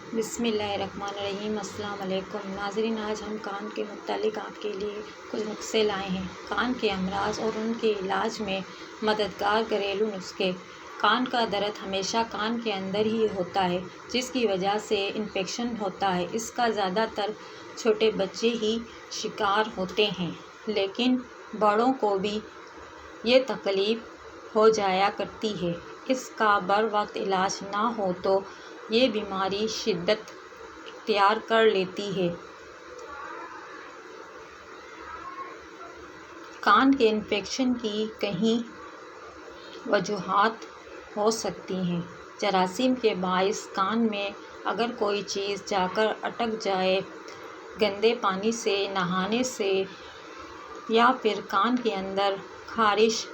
بسم اللہ الرحمن الرحیم۔ السلام علیکم ناظرین، آج ہم کان کے متعلق آپ کے لیے کچھ نسخے لائے ہیں۔ کان کے امراض اور ان کے علاج میں مددگار گھریلو نسخے۔ کان کا درد ہمیشہ کان کے اندر ہی ہوتا ہے، جس کی وجہ سے انفیکشن ہوتا ہے۔ اس کا زیادہ تر چھوٹے بچے ہی شکار ہوتے ہیں، لیکن بڑوں کو بھی یہ تکلیف ہو جایا کرتی ہے۔ اس کا بروقت علاج نہ ہو تو یہ بیماری شدت اختیار کر لیتی ہے۔ کان کے انفیکشن کی کئی وجوہات ہو سکتی ہیں۔ جراثیم کے باعث کان میں اگر کوئی چیز جا کر اٹک جائے، گندے پانی سے نہانے سے، یا پھر کان کے اندر خارش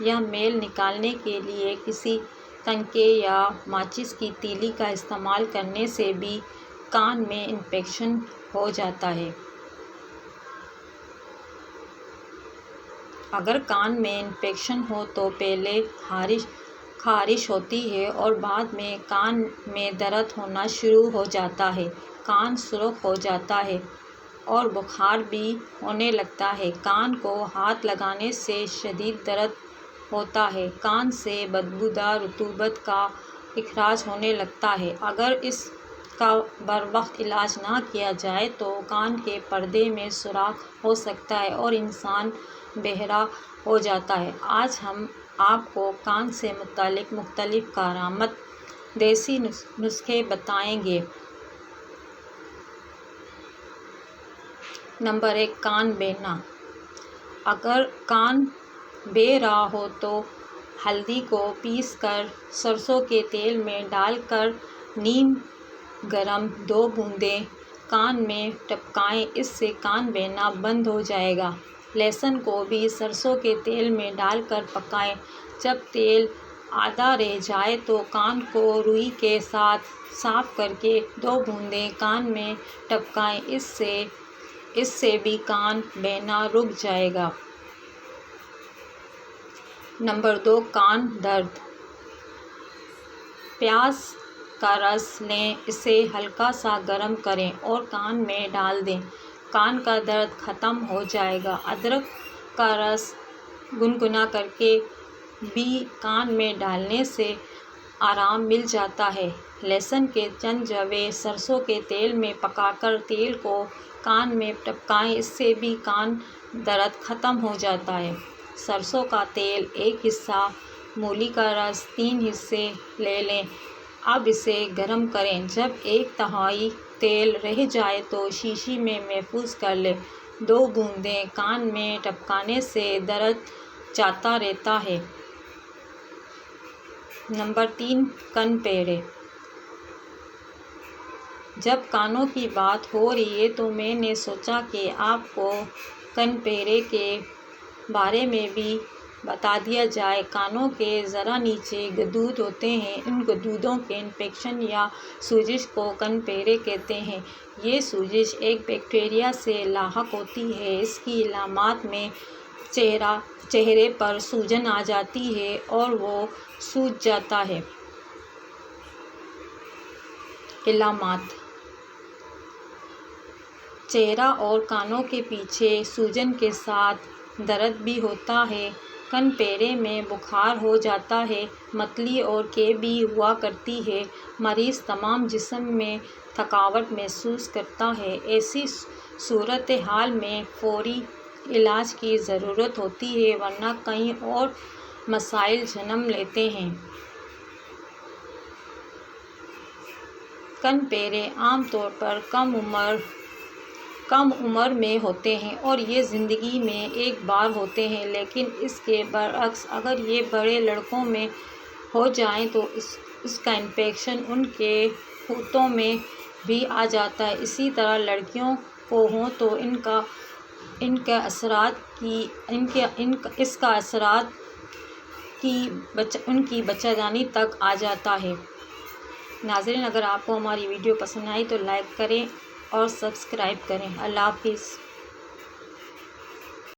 یا میل نکالنے کے لیے کسی تنکے یا ماچس کی تیلی کا استعمال کرنے سے بھی کان میں انفیکشن ہو جاتا ہے۔ اگر کان میں انفیکشن ہو تو پہلے خارش ہوتی ہے اور بعد میں کان میں درد ہونا شروع ہو جاتا ہے۔ کان سرخ ہو جاتا ہے اور بخار بھی ہونے لگتا ہے۔ کان کو ہاتھ لگانے سے شدید درد ہوتا ہے۔ کان سے بدبودار رطوبت کا اخراج ہونے لگتا ہے۔ اگر اس کا بروقت علاج نہ کیا جائے تو کان کے پردے میں سوراخ ہو سکتا ہے اور انسان بہرا ہو جاتا ہے۔ آج ہم آپ کو کان سے متعلق مختلف کارآمد دیسی نسخے بتائیں گے۔ نمبر 1، کان بہنا۔ اگر کان بہہ رہا ہو تو ہلدی کو پیس کر سرسوں کے تیل میں ڈال کر نیم گرم 2 بوندیں کان میں ٹپکائیں، اس سے کان بہنا بند ہو جائے گا۔ لہسن کو بھی سرسوں کے تیل میں ڈال کر پکائیں، جب تیل آدھا رہ جائے تو کان کو روئی کے ساتھ صاف کر کے 2 بوندیں کان میں ٹپکائیں، اس سے بھی کان بہنا رک جائے گا۔ نمبر 2، کان درد۔ پیاز کا رس لیں، اسے ہلکا سا گرم کریں اور کان میں ڈال دیں، کان کا درد ختم ہو جائے گا۔ ادرک کا رس گنگنا کر کے بھی کان میں ڈالنے سے آرام مل جاتا ہے۔ لہسن کے چند جوے سرسوں کے تیل میں پکا کر تیل کو کان میں ٹپکائیں، اس سے بھی کان درد ختم ہو جاتا ہے۔ سرسوں کا تیل 1 حصہ، مولی کا رس 3 حصے لے لیں۔ اب اسے گرم کریں، جب 1/3 تیل رہ جائے تو شیشی میں محفوظ کر لیں۔ 2 بوندیں کان میں ٹپکانے سے درد جاتا رہتا ہے۔ نمبر 3، کن پیرے۔ جب کانوں کی بات ہو رہی ہے تو میں نے سوچا کہ آپ کو کن پیرے کے بارے میں بھی بتا دیا جائے۔ کانوں کے ذرا نیچے گدود ہوتے ہیں، ان گدودوں کے انفیکشن یا سوزش کو کن پیرے کہتے ہیں۔ یہ سوزش ایک بیکٹیریا سے لاحق ہوتی ہے۔ اس کی علامات میں چہرے پر سوجن آ جاتی ہے اور وہ سوج جاتا ہے۔ علامات: چہرہ اور کانوں کے پیچھے سوجن کے ساتھ درد بھی ہوتا ہے۔ کن پیرے میں بخار ہو جاتا ہے، متلی اور قے بھی ہوا کرتی ہے۔ مریض تمام جسم میں تھکاوٹ محسوس کرتا ہے۔ ایسی صورتحال میں فوری علاج کی ضرورت ہوتی ہے، ورنہ کئی اور مسائل جنم لیتے ہیں۔ کن پیرے عام طور پر کم عمر میں ہوتے ہیں اور یہ زندگی میں ایک بار ہوتے ہیں، لیکن اس کے برعکس اگر یہ بڑے لڑکوں میں ہو جائیں تو اس کا انفیکشن ان کے ہونٹوں میں بھی آ جاتا ہے۔ اسی طرح لڑکیوں کو ہو تو اس کا اثرات ان کی بچہ دانی تک آ جاتا ہے۔ ناظرین، اگر آپ کو ہماری ویڈیو پسند آئی تو لائک کریں اور سبسکرائب کریں۔ اللہ حافظ۔